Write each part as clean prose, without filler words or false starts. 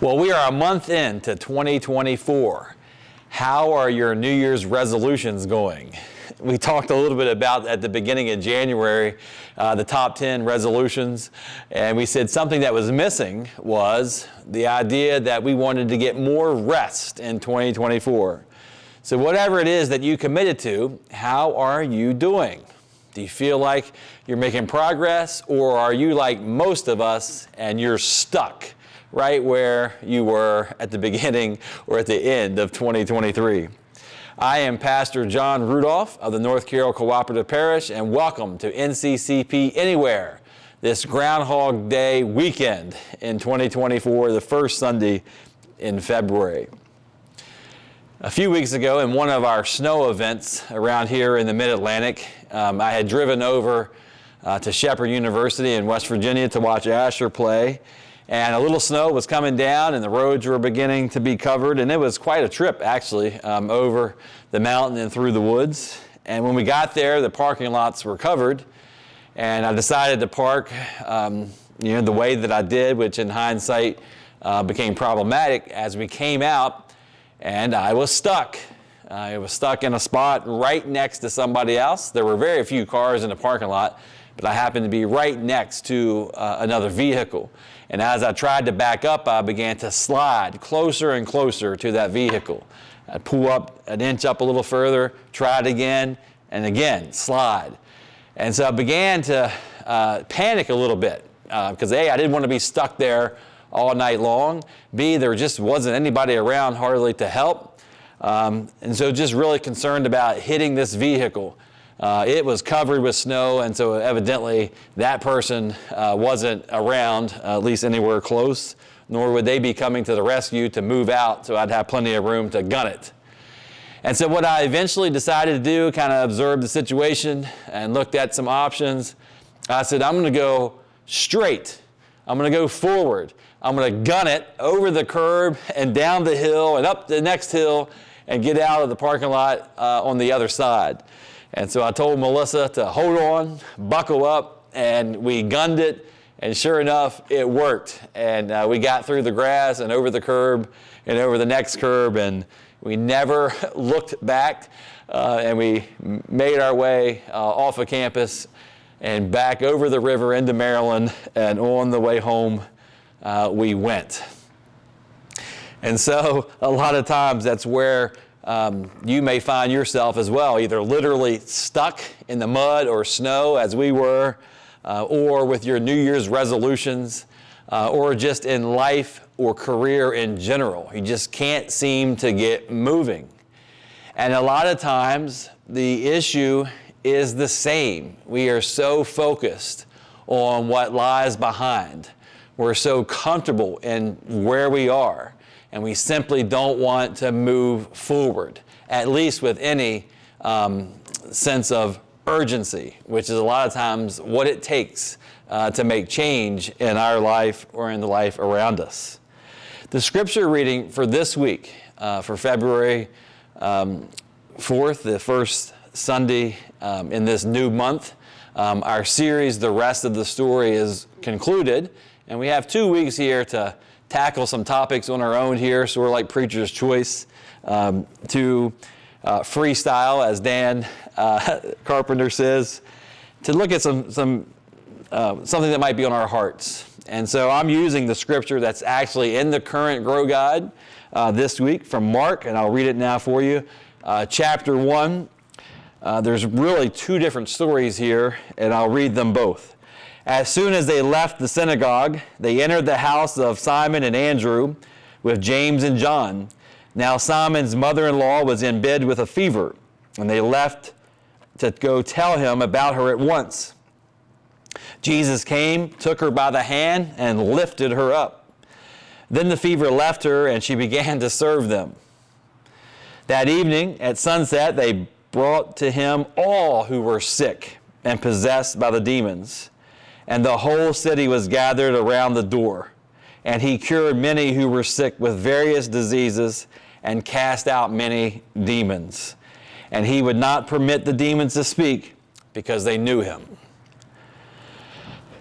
Well, we are a month into 2024. How are your New Year's resolutions going? We talked a little bit about at the beginning of January, the top 10 resolutions, and we said something that was missing was the idea that we wanted to get more rest in 2024. So whatever it is that you committed to, how are you doing? Do you feel like you're making progress, or are you like most of us and you're stuck right where you were at the beginning or at the end of 2023? I am Pastor John Rudolph of the North Carroll Cooperative Parish, and welcome to NCCP Anywhere, this Groundhog Day weekend in 2024, the first Sunday in February. A few weeks ago, in one of our snow events around here in the Mid-Atlantic, I had driven over to Shepherd University in West Virginia to watch Asher play. And a little snow was coming down and the roads were beginning to be covered, and it was quite a trip actually over the mountain and through the woods. And when we got there, the parking lots were covered, and I decided to park the way that I did, which in hindsight became problematic as we came out, and I was stuck. I was stuck in a spot right next to somebody else. There were very few cars in the parking lot, but I happened to be right next to another vehicle. And as I tried to back up, I began to slide closer and closer to that vehicle. I'd pull up an inch up a little further, try it again, and again, slide. And so I began to panic a little bit because A, I didn't want to be stuck there all night long. B, there just wasn't anybody around hardly to help. And so just really concerned about hitting this vehicle. It was covered with snow, and so evidently that person wasn't around, at least anywhere close, nor would they be coming to the rescue to move out, so I'd have plenty of room to gun it. And so what I eventually decided to do, kind of observed the situation and looked at some options. I said, I'm going to go straight. I'm going to go forward. I'm going to gun it over the curb and down the hill and up the next hill and get out of the parking lot on the other side. And so I told Melissa to hold on, buckle up, and we gunned it, and sure enough, it worked. And we got through the grass and over the curb and over the next curb, and we never looked back, and we made our way off of campus and back over the river into Maryland, and on the way home, we went. And so a lot of times that's where you may find yourself as well, either literally stuck in the mud or snow as we were, or with your New Year's resolutions, or just in life or career in general. You just can't seem to get moving. And a lot of times the issue is the same. We are so focused on what lies behind. We're so comfortable in where we are, and we simply don't want to move forward, at least with any sense of urgency, which is a lot of times what it takes to make change in our life or in the life around us. The scripture reading for this week, for February 4th, the first Sunday in this new month, our series, The Rest of the Story, is concluded, and we have 2 weeks here to tackle some topics on our own here, sort of like Preacher's Choice, to freestyle, as Dan Carpenter says, to look at something that might be on our hearts. And so I'm using the scripture that's actually in the current Grow Guide this week from Mark, and I'll read it now for you. Chapter 1, there's really two different stories here, and I'll read them both. As soon as they left the synagogue, they entered the house of Simon and Andrew with James and John. Now Simon's mother-in-law was in bed with a fever, and they left to go tell him about her at once. Jesus came, took her by the hand, and lifted her up. Then the fever left her, and she began to serve them. That evening, at sunset, they brought to him all who were sick and possessed by the demons. And the whole city was gathered around the door. And he cured many who were sick with various diseases and cast out many demons. And he would not permit the demons to speak because they knew him.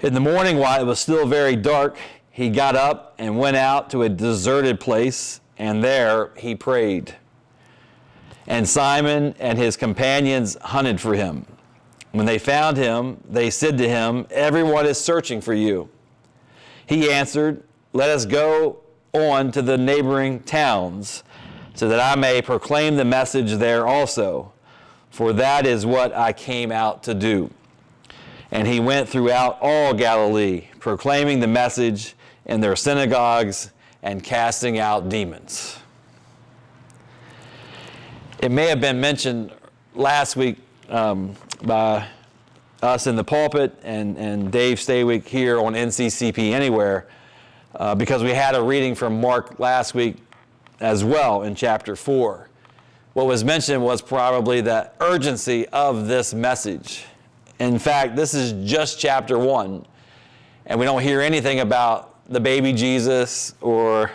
In the morning, while it was still very dark, he he got up and went out to a deserted place, and there he prayed. And Simon and his companions hunted for him. When they found him, they said to him, "Everyone is searching for you." He answered, "Let us go on to the neighboring towns, so that I may proclaim the message there also, for that is what I came out to do." And he went throughout all Galilee, proclaiming the message in their synagogues and casting out demons. It may have been mentioned last week by us in the pulpit and Dave Staywick here on NCCP Anywhere, because we had a reading from Mark last week as well in chapter 4. What was mentioned was probably the urgency of this message. In fact, this is just chapter 1, and we don't hear anything about the baby Jesus or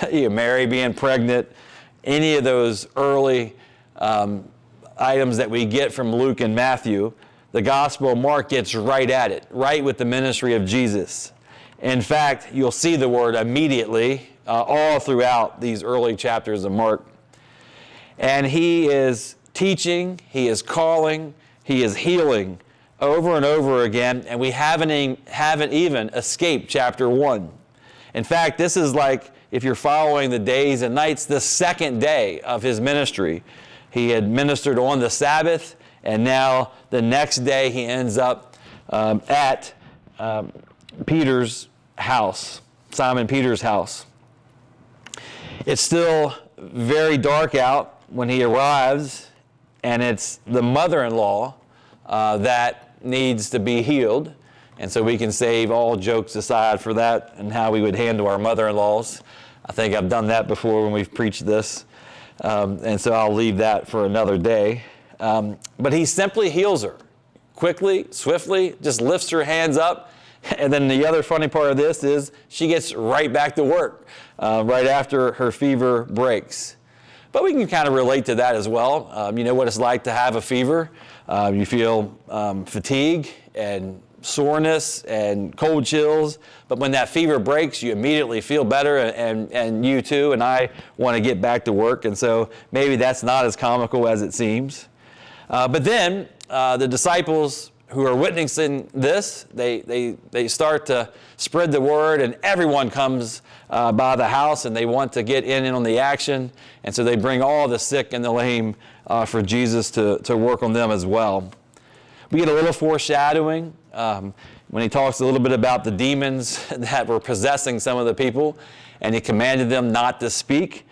Mary being pregnant, any of those early items that we get from Luke and Matthew. The Gospel of Mark gets right at it, right with the ministry of Jesus. In fact, you'll see the word immediately all throughout these early chapters of Mark. And he is teaching, he is calling, he is healing over and over again, and we haven't even escaped chapter 1. In fact, this is like, if you're following the days and nights, the second day of his ministry. He had ministered on the Sabbath, and now the next day he ends up at Peter's house, Simon Peter's house. It's still very dark out when he arrives, and it's the mother-in-law that needs to be healed. And so we can save all jokes aside for that and how we would handle our mother-in-laws. I think I've done that before when we've preached this. And so I'll leave that for another day. But he simply heals her quickly, swiftly, just lifts her hands up. And then the other funny part of this is she gets right back to work right after her fever breaks. But we can kind of relate to that as well. You know what it's like to have a fever. You feel fatigue and soreness and cold chills, but when that fever breaks, you immediately feel better, and you too, and I want to get back to work, and so maybe that's not as comical as it seems. But then the disciples who are witnessing this, they start to spread the word, and everyone comes by the house, and they want to get in on the action, and so they bring all the sick and the lame for Jesus to work on them as well. We get a little foreshadowing when he talks a little bit about the demons that were possessing some of the people, and he commanded them not to speak.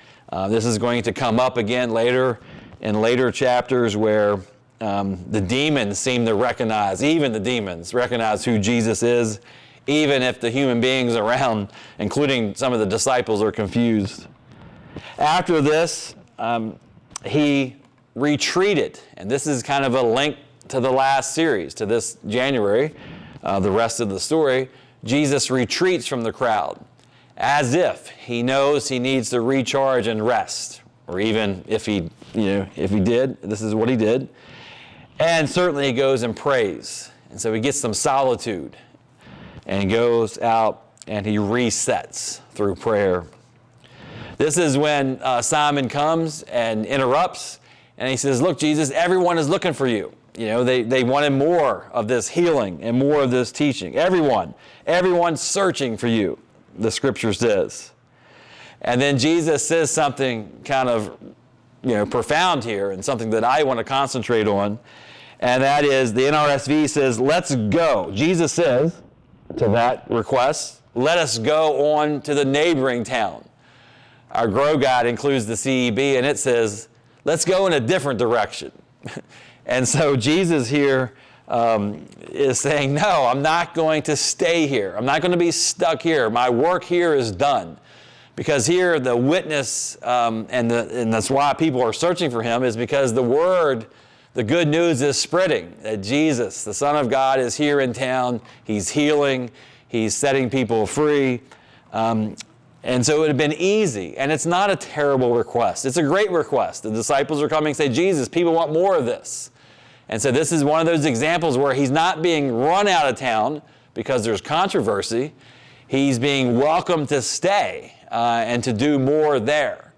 This is going to come up again later in later chapters where the demons seem to recognize, even the demons recognize who Jesus is, even if the human beings around, including some of the disciples, are confused. After this, he retreated, and this is kind of a link to the last series, to this January, the rest of the story. Jesus retreats from the crowd as if he knows he needs to recharge and rest, or even if he did, this is what he did. And certainly he goes and prays. And so he gets some solitude and he goes out and he resets through prayer. This is when Simon comes and interrupts, and he says, "Look, Jesus, everyone is looking for you." You know, they wanted more of this healing and more of this teaching. Everyone's searching for you, the scripture says. And then Jesus says something kind of, profound here, and something that I want to concentrate on. And that is, the NRSV says, "Let's go." Jesus says to that request, "Let us go on to the neighboring town." Our Grow Guide includes the CEB, and it says, "Let's go in a different direction." And so Jesus here is saying, no, I'm not going to stay here. I'm not going to be stuck here. My work here is done. Because here the witness, and that's why people are searching for him, is because the word, the good news is spreading, that Jesus, the Son of God, is here in town. He's healing. He's setting people free. And so it would have been easy, and it's not a terrible request. It's a great request. The disciples are coming and say, "Jesus, people want more of this." And so this is one of those examples where he's not being run out of town because there's controversy. He's being welcomed to stay and to do more there.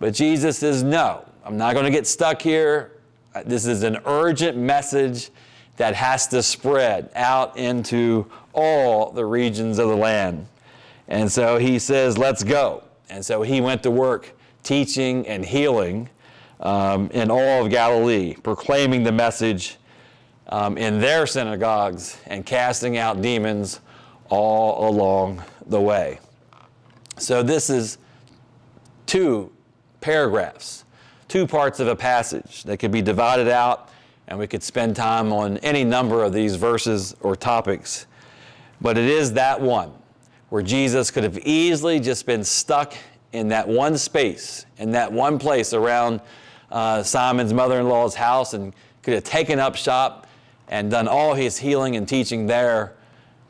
But Jesus says, no, I'm not going to get stuck here. This is an urgent message that has to spread out into all the regions of the land. And so he says, let's go. And so he went to work teaching and healing in all of Galilee, proclaiming the message in their synagogues and casting out demons all along the way. So this is 2 paragraphs, 2 parts of a passage that could be divided out, and we could spend time on any number of these verses or topics. But it is that one where Jesus could have easily just been stuck in that one space, in that one place around Simon's mother-in-law's house, and could have taken up shop and done all his healing and teaching there.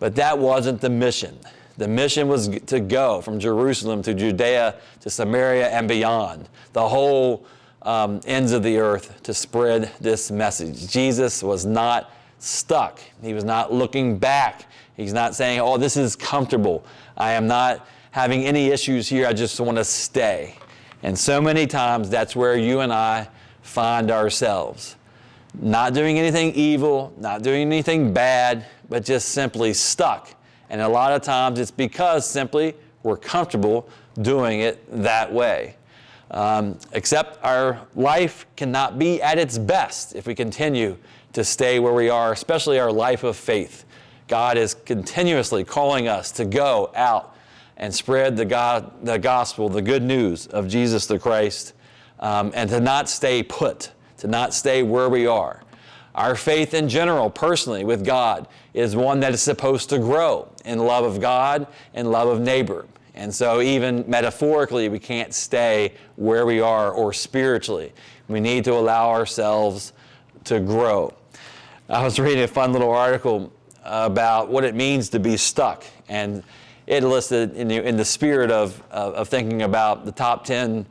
But that wasn't the mission. The mission was to go from Jerusalem to Judea to Samaria and beyond, the whole ends of the earth, to spread this message. Jesus was not stuck. He was not looking back. He's not saying, oh, this is comfortable. I am not having any issues here. I just want to stay. And so many times that's where you and I find ourselves. Not doing anything evil, not doing anything bad, but just simply stuck. And a lot of times it's because simply we're comfortable doing it that way. Except our life cannot be at its best if we continue to stay where we are, especially our life of faith. God is continuously calling us to go out and spread the gospel, the good news of Jesus the Christ, and to not stay put, to not stay where we are. Our faith in general, personally, with God, is one that is supposed to grow in love of God and love of neighbor. And so even metaphorically, we can't stay where we are, or spiritually. We need to allow ourselves to grow. I was reading a fun little article about what it means to be stuck. And it listed in the spirit of thinking about the top 10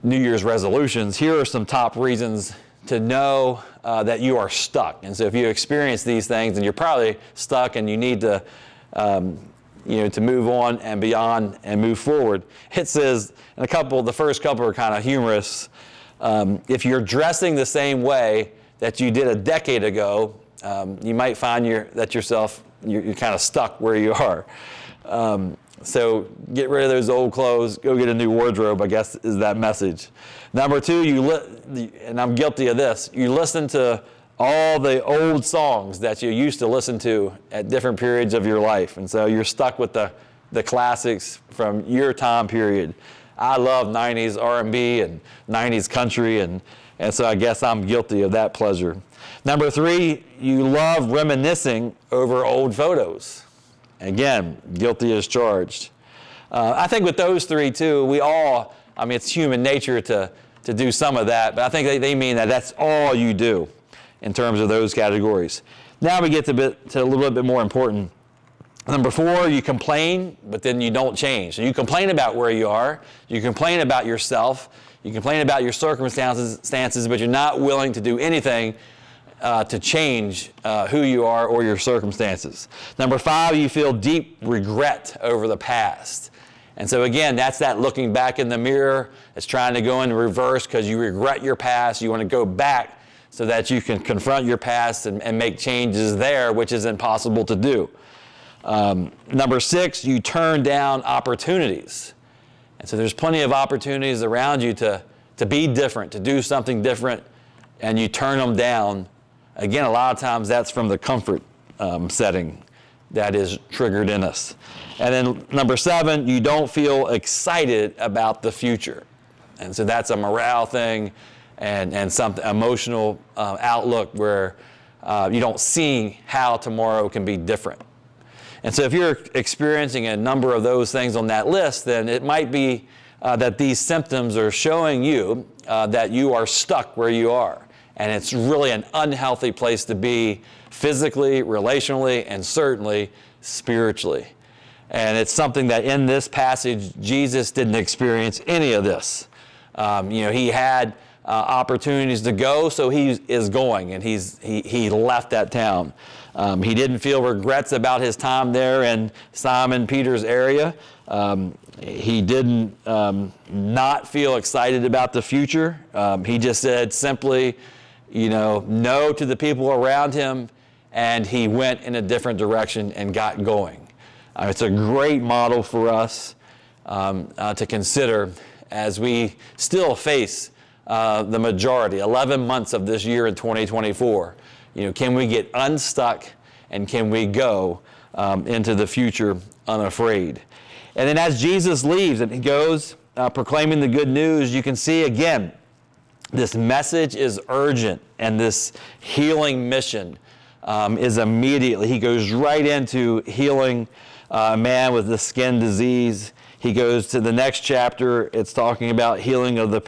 New Year's resolutions. Here are some top reasons to know that you are stuck. And so if you experience these things, then you're probably stuck and you need to to move on and beyond and move forward. It says, and the first couple are kind of humorous. If you're dressing the same way that you did a decade ago, you might find you're kind of stuck where you are. So get rid of those old clothes, go get a new wardrobe, I guess is that message. Number 2, and I'm guilty of this, you listen to all the old songs that you used to listen to at different periods of your life. And so you're stuck with the classics from your time period. I love 90s R&B and 90s country, and so I guess I'm guilty of that pleasure. Number 3, you love reminiscing over old photos. Again, guilty as charged. I think with those 3 too, it's human nature to do some of that, but I think they mean that that's all you do in terms of those categories. Now we get to a little bit more important. Number 4, you complain, but then you don't change. So you complain about where you are, you complain about yourself, you complain about your circumstances, but you're not willing to do anything to change who you are or your circumstances. Number 5, you feel deep regret over the past. And so again, that's that looking back in the mirror. It's trying to go in reverse because you regret your past. You want to go back so that you can confront your past and make changes there, which is impossible to do. Number 6, you turn down opportunities. And so there's plenty of opportunities around you to be different, to do something different, and you turn them down. Again, a lot of times that's from the comfort setting that is triggered in us. And then number 7, you don't feel excited about the future. And so that's a morale thing and something emotional outlook where you don't see how tomorrow can be different. And so if you're experiencing a number of those things on that list, then it might be that these symptoms are showing you that you are stuck where you are. And it's really an unhealthy place to be physically, relationally, and certainly spiritually. And it's something that in this passage, Jesus didn't experience any of this. He had opportunities to go, so he is going, and he left that town. He didn't feel regrets about his time there in Simon Peter's area. He didn't not feel excited about the future. He just said simply, no to the people around him, and he went in a different direction and got going. It's a great model for us to consider as we still face the majority, 11 months of this year in 2024. Can we get unstuck, and can we go into the future unafraid? And then as Jesus leaves and he goes proclaiming the good news, you can see again, this message is urgent, and this healing mission is immediately. He goes right into healing a man with the skin disease. He goes to the next chapter. It's talking about healing of the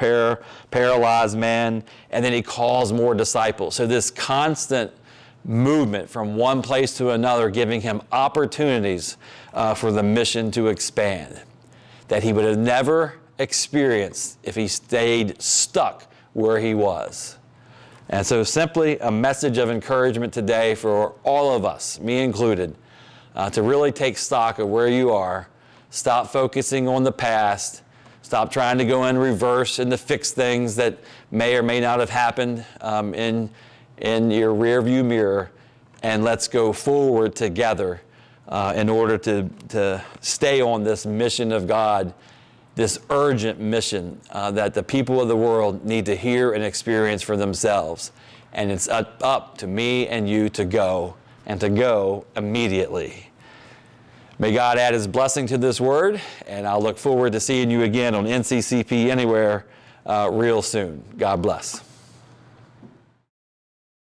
paralyzed man. And then he calls more disciples. So this constant movement from one place to another, giving him opportunities for the mission to expand that he would have never experienced if he stayed stuck where he was. And so simply a message of encouragement today for all of us, me included, to really take stock of where you are. Stop focusing on the past. Stop trying to go in reverse and to fix things that may or may not have happened in your rearview mirror. And let's go forward together in order to stay on this mission of God, this urgent mission that the people of the world need to hear and experience for themselves. And it's up to me and you to go, and to go immediately. May God add his blessing to this word, and I'll look forward to seeing you again on NCCP Anywhere real soon. God bless.